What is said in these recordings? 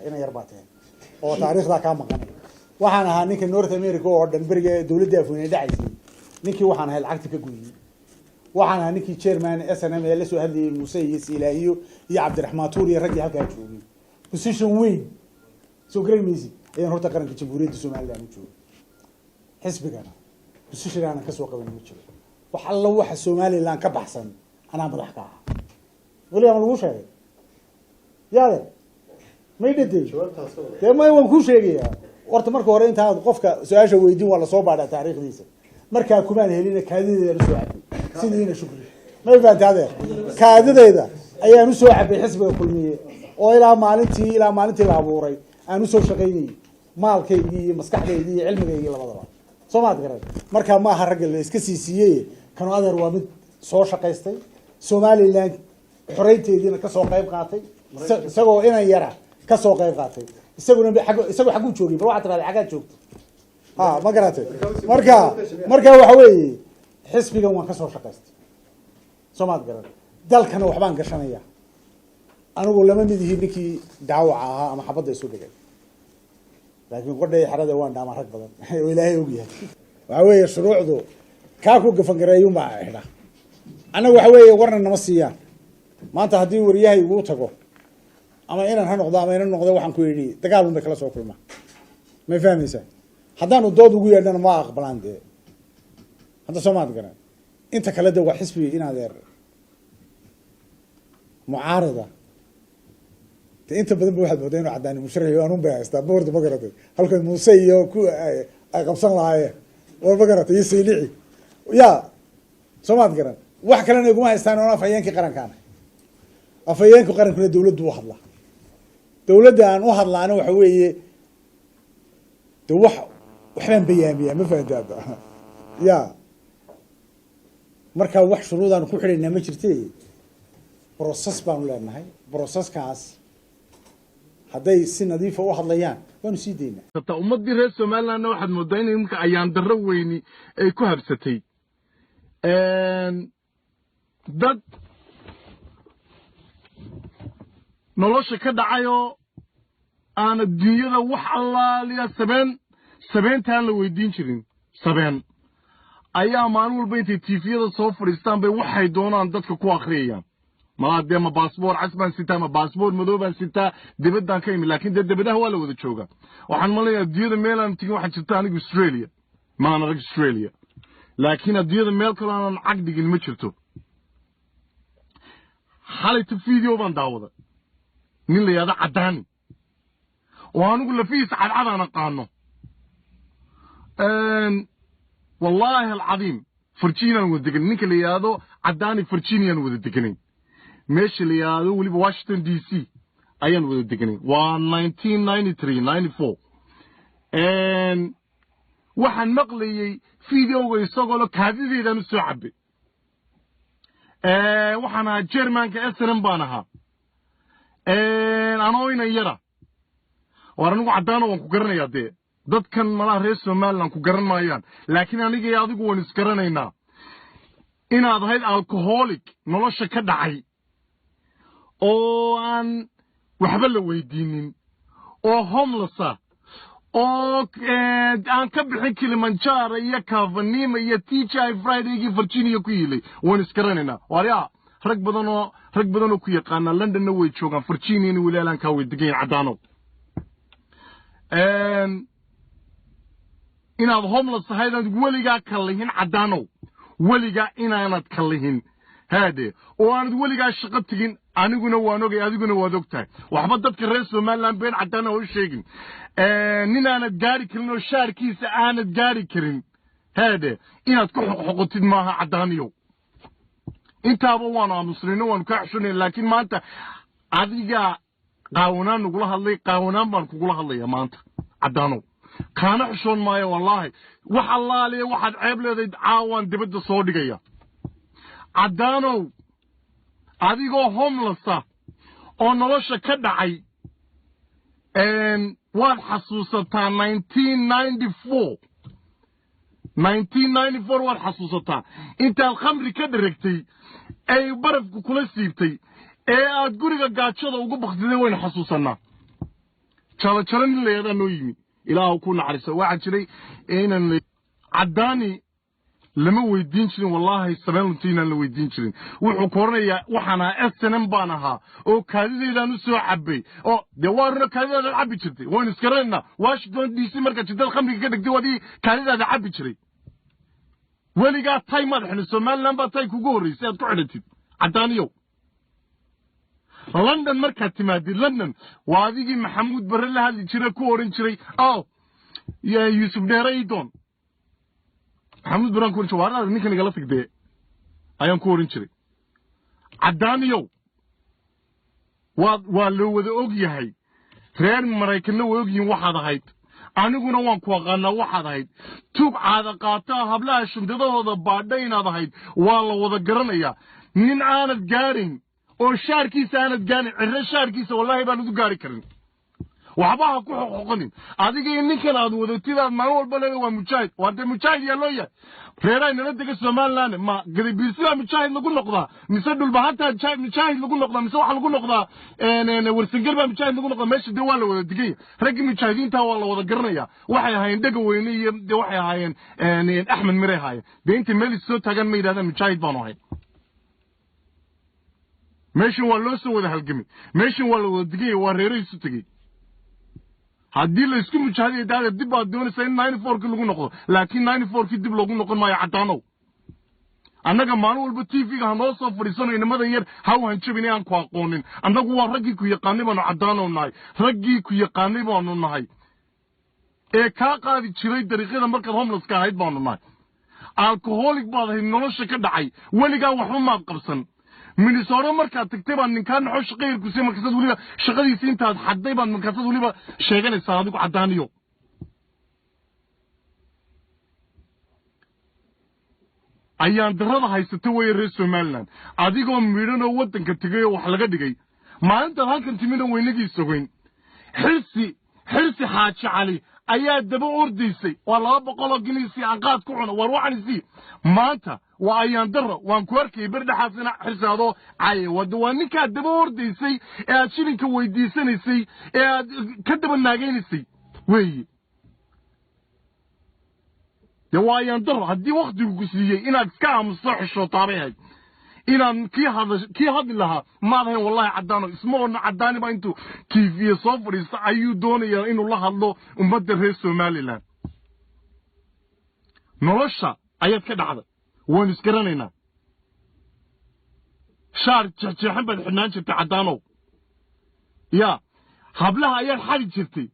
ina yar baateen oo taariikhda ka maqan waxaan ahaa ninka North America oo dhan bariga dawladda afweynay dhacaysay ninkii waxaan ahay lacagta ka gooyay waxaan ahaa ninkii chairman SNM ee la soo hadlayay Muuse Ilaahiyo iyo Cabdiraxmaan Tuur iyo ragii halkaa joogay position weyn soo gareemaysi ayaan horta qaranka Jamhuuriyadda Soomaaliland u joogay xisbigana position aan ka soo qaban ma jiro wax alla waxa Soomaaliland ka baxsan ana madax ka ah wali aan lagu sheegay yaade ma idintay ma waan ku sheegayaa horta marka hore inta qofka su'aasha weydiin waa la soo baadhaa taariikhdiisa marka kumaan helina kaadideeda la soo cabay sidiina shukri ma faataade kaadideeda ayaan u soo cabay xisbiga kulmiye oo ilaa maalintii la abuuray aan u soo shaqeynay maalkaygii iyo maskaxdaydii iyo cilmigaygii labadaba Soomaad garay marka ma aha rag la iska siisiyay kan adeer waa mid soo shaqaystay Soomaaliland xoreynteediina ka soo qayb qaatay isagoo inaan yara ka soo qayb qaatay isaguna xaguu joogay bal waxa tiraahday xagaa joogto ma garatay marka waxa weeye xisbigan waan ka soo shaqaystay Soomaad garan dalkana waxbaan gashanaya anigu lama mid yihiin ninkii daawaca ahaa ama xabadda soo dhigay laakiin qodhay xarada waan dhaama rag badan oo Ilaahay og yahay waxa weeye shuruucdu ka ku gafan gareeyo ma ahna anagu waxa weeye warna nama siiyaan maanta haddii wariyahay uu tago ama inaan ha noqdo ama inaan noqdo waxaan ku yiri dagaal uma kala soo kulma ma fahmaysaa haddaanu dood ugu yeedhana ma aqbalaan de hadda Soomaad garan inta kale de waa xisbi inaad yar mucaarada inta badan waxaad moodaa inuu cadaan musharax iyo anun baaysta boorda ma garatay halkan Muuse iyo ku ay qabsan lahaayeen war ma garatay iyo Saylici ya Soomaad garan wax kale ay kuma haystaan oo afayeenkii qarankaana afayeenku qarankuna dawladdu u hadla dawladda aan u hadlaana waxa weeye de waxaan bayaamiyaa ma fahantaada ya marka wax shuruudaan ku xidhaynaa ma jirtay process baan leenahay processkaas hadday si nadiif ah u hadlayaan waanu sii deynaa ta ummadii reer Soomaaliland waxaad moodaa in imka ayaan darro weyni ay ku habsatay dad nolosha ka dhacayo aan adduunyada wax allaaliya sabeentaan la weydiin jirin sabeen ayaa maalin walba intay TV-yada soo fadhiistaan bay waxay doonaan dadka ku akhriyayaan malaadee ma baasboor casbaan sitaa ma baasboor madoobaan sitaa dibadaan ka imi laakiin dibadaha waa la wada jooga waxaan malayaa adduunyada meelaan tigin waxaan jirta anigu Australia maan arag Australia laakiin adduunyada meel kale aan cag dhigin ma jirto xalayta video baan daawada nin la yiraahdo Cadaani oo anigu lafiis cadcadana qaano والله العظيم فرجينا ودقن نيك اللي يادو عداني فرجينيان ودقنين ماشي اللي يادو ولي بواشنطن دي سي ايان ودقنين و 1993 94 ان waxaan maqlayay fiidiyowga isagoo kaadideedan soo cabay waxaana Germanka SNM baan ahaa anoo ina yara waranigu cadaan oo ku garanayaa de dadkan malaha reer Soomaaliland ku garan maayaan laakiin aniga iyo adigu waan isgaranaynaa inaad ahayd alcoholic nolosha ka dhacay oo aan waxba la weydiinin oo homeless oo aan ka bixin Kilimanjaro iyo Kavanima iyo TGI Friday Virginia ku yilay waan isgaranaynaa wariya rag badan oo ku yaqaana London way joogaan Virginia in wiilaan ka way degan cadaano inaad homeless haydan waliga kalihin cadaano waliga inaanad kalihin haade oo aanad waliga shaqo tigin aniguna waan ogay adiguna waad ogtahay waxba dadka reer Soomaaliland been cadaano oo sheegin ninaanad gaari karin oo shaarkiisa aanad gaari karin haade inaad ku xoqotid maaha cadaaniyo intaaba waan aamusnayno waan ka xushnay laakiin maanta adiga qaawanaan ugu hadlay qaawanaan baan kugu hadlayaa maanta cadaano كان حشون مايا والله وحلا لي واحد عيب لي عاون دبد soo dhigaya cadaano adigoo homeless oo nolosha ka dhacay waad xasuusataa 1994 waad xasuusataa intaad khamri ka dharagtay ay barafku kula siibtay ee aad guriga gaajada ugu baqdiday wayna xasuusanaa jalan leeyahay noo yimi ilaahu ku naxariiso waxa jiray inaan cadaani lama weydiin jirin wallahi sabeentiin la weydiin jirin wuxuu kooranayaa waxana SNM baan ahaa oo kaadideedaan u soo cabay oo deewaarna kaadideeda cabbi jirtay waan iskarayna Washington DC marka jidal khamriga ka dhigtay wadii kaadideeda cabbi jiray weliga tay madaxna Soomaaliland baa tay kugu horeysay aad ku xidhatid cadaaniyo London marka timaadi London waadigii Maxamuud Barre la hadli jiray ku oran jiray ya Yusuf Dheeraydon Maxamuud Barre ku jawaarada ninkan igala tagday ayaan ku oran jiray cadaaniyo waa loo wada og yahay reer Mareykanna way og yihiin waxaad ahayd aniguna waan ku aqaanaa waxaad ahayd tuug caada qaata hablaha shundadooda baadhay inaad ahayd waa la wada garanayaa nin aanad gaarin oo shaarkiisa aanad gaarin cirro shaarkiisa wallahi baan ugu gaari karin waxbaha ku xoqoqonin adiga ninkan aad wadatidaad maalin walba leeyahay waa mujaahid waa mujaahid yaa loo yahay reeray nala dega Soomaaliland ma garibiisida mujaahid lagu noqdaa mise dhulba hata mujaahid lagu noqdaa mise waxa lagu noqdaa warsangal baa mujaahid lagu noqdaa meesha de waa la wada digay raggi mujaahidiinta waa la wada garanaya waxay ahaayeen dhaga weyne iyo waxay ahaayeen Axmed Mire haye deynta meel soo tagan ma yiraahdaan mujaahid baan ahay meesha waa loo soo wada halgamay meesha waa la wada digay waa reeray isu tagay haddii la isku mujaahadiyo daada dib baad doonaysaa in 94 lagu noqdo laakiin 94 dib loogu noqon maayo cadaanow annaga maalin walba TV-ga hanoo soo fadhiisano inamada yar haw hanjabin aan ku aqoonin annagu waa raggii ku yaqaanay baanu cadaanow nahay raggii ku yaqaanay baanu nahay ee kaa qaadi jiray dariiqada markaad homeless-ka ahayd baanu nahay alcoholic baad ahayd nolosha ka dhacay weligaa waxba maad qabsan Minnesota marka tagtay baan ninkaan xosh qeyr ku sii markaas waliba shaqadiisa intaad xaday baan markaas waliba sheeganaysaa adigu cadaaniyo ayaan darada haysato way reer Soomaaliland adigoo miidhan oo wadanka tagay wax laga dhigay maalinta halkan timina weynagii sogeyn xirsi Xaaji Cali ayaa daba ordaysay waa 200 ginisi aan qaad ku cuno war waxan si maanta waa ayaan daro waan ku arkay bardhaxaasina xirsaado ay waa ninka daba ordaysay ee aad shilinka weydiisanaysay ee aad ka daba naagaynaysay weeye waa ayaan daro haddii waqtigu ku siiyay inaad iska aamuso xisho taabeehay inaan kii hadli lahaa maadahay wallahi cadaano ismoona cadaani baa intuu TV soo fadhiista ayuu doonayaa inuu la hadlo ummadda reer Soomaaliland nolosha ayaad ka dhacday waan isgaranaynaa shaar jeexan baad xidhnaan jirtay cadaanow ya hablaha ayaad xadi jirtay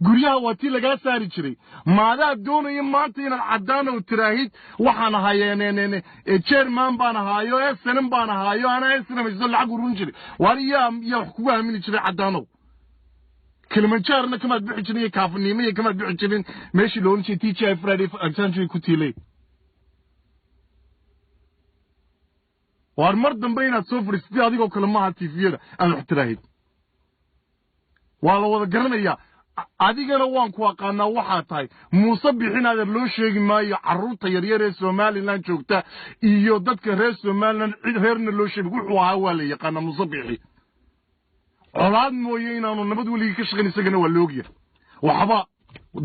guryaha waa tii laga saari jiray maadaa doonaya maanta inaad cadaanow tiraahid waxaan ahaayeen chairman baan ahaayo SNM baan ahaayo ana SNM isoo lacag urun jiray wariya wax kugu aamini jiray cadaanow Kilimanjaro kama bixi jiray kaafnimo kama bixi jirin meeshii loo oranjay TGI Friday Alexandria ku tiilay war mar dambe inaad soo fariistay adigoo kale ma aha TV-yada aan wax tiraahid waa la wada garanayaa adigana waan ku aqaanaa waxa tahay Muuse bixinaad loo sheegi maayo caruurta yar yar ee Soomaaliland joogta iyo dadka reer Soomaaliland reerna loo sheegi wuxuu ahaa waa la yaqaan Muuse bixi colaad mooyee inaanu nabad waliga ka shaqeyn isagana waa loogiya waxba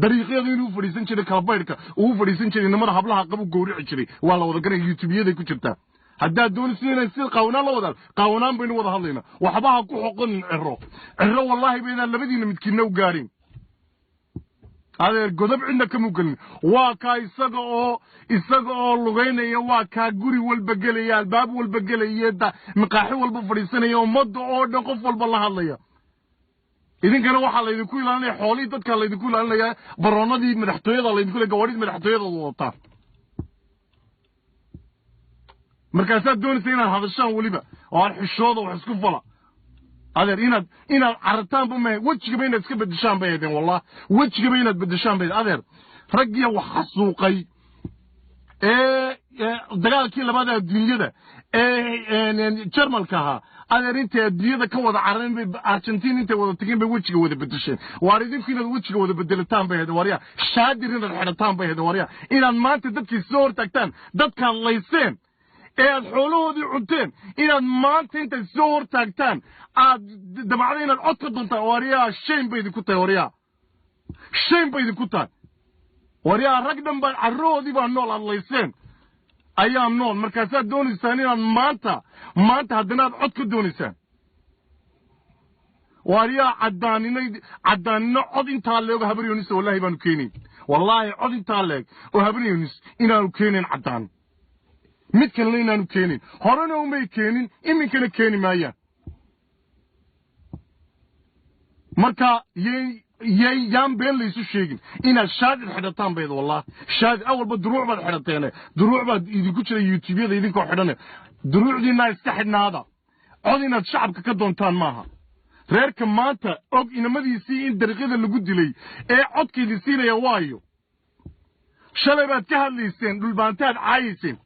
dariiqyada inuu fadhiisan jiray kala baydhka uu fadhiisan jiray nimada hablaha qabu gowrici jiray waa la wada garanay YouTube-yada ku jirta hadda doonaysid inay si qawnaan la wada qawnaan baynu wada hadlayna waxba ku xoqon cirro wallahi bayna labadiina midkiina u gaarin adeer godob cidna ka mugalin waa ka isaga oo lugeynaya waa ka guri walba gelaya albaab walba gelaya maqaaxi walba fadhiisanaya ummadda oo dhan qof walba la hadlaya idinkana waxa la idinku ilaalinaya xoolii dadka la idinku ilaalinaya baroonadii madaxtooyada la idinku leeyahay gawaadhid madaxtooyada wata markaas aad doonaysaa inaad hadashaan waliba oo aan xishooda wax isku fala adeer inaad carataan ba ma wajiga bayna iska bedeshaan bay ahaydeen wallahi wajiga bayna bedeshaan bay adeer raggiya wax xasuuqay dagaalkii labaad adduunyada Jarmalka ahaa adeer inta adduunyada ka wada carareen bay Argentina inta wada tageen bay wajiga wada bedesheen waar idinku inaad wajiga wada bedelataan bay ahaydeen wariya shaadir inaad xidhataan bay ahaydeen wariya inaad maanta dadkii soo hortagtaan dadkaan layseen aad xoolahoodii cunteen inaad maanta intaad soo hor taagtaan aad dabacday inaad cod ka doontaan waryaa shame bay idinku tahay waryaa shame bay idinku tahay waryaa rag dhan baa carroodii baa nool aad layseen ayaa nool markaasaad doonaysaan inaad maanta haddana aad cod ka doonaysaan waryaa caddaanino cod intaa leego habar yoonis wallahi baanu keenayn wallaahi cod intaa leeg oo habar yoonis inaanu keenayn caddaan mid kalena inaanu keenin horena umay keenin iminkana keeni maayaan marka yaan been laysu sheegin inaad shaadid xidhataan bayd wallahi shaadid awalba duruuc baad xidhateene duruuc baad idinku jira youtubeyada idinkoo xidhane duruucdiinaa iska xidhnaada cod inaad shacabka ka doontaan maaha reerka maanta og inamadiisii in dariiqyada lagu dilay ee codkiidii siinaya waayo shalay baad ka hadlayseen dhulbaantaad caayayseen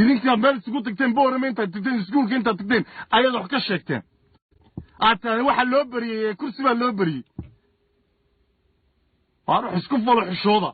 idinkaa meel isugu tagteen boorame intaad tagteen iskuulka intaad tagteen ayaad wax ka sheegteen aad tahay waxa loo beriyey kursi baa loo beriyey waa ruux isku falo xishooda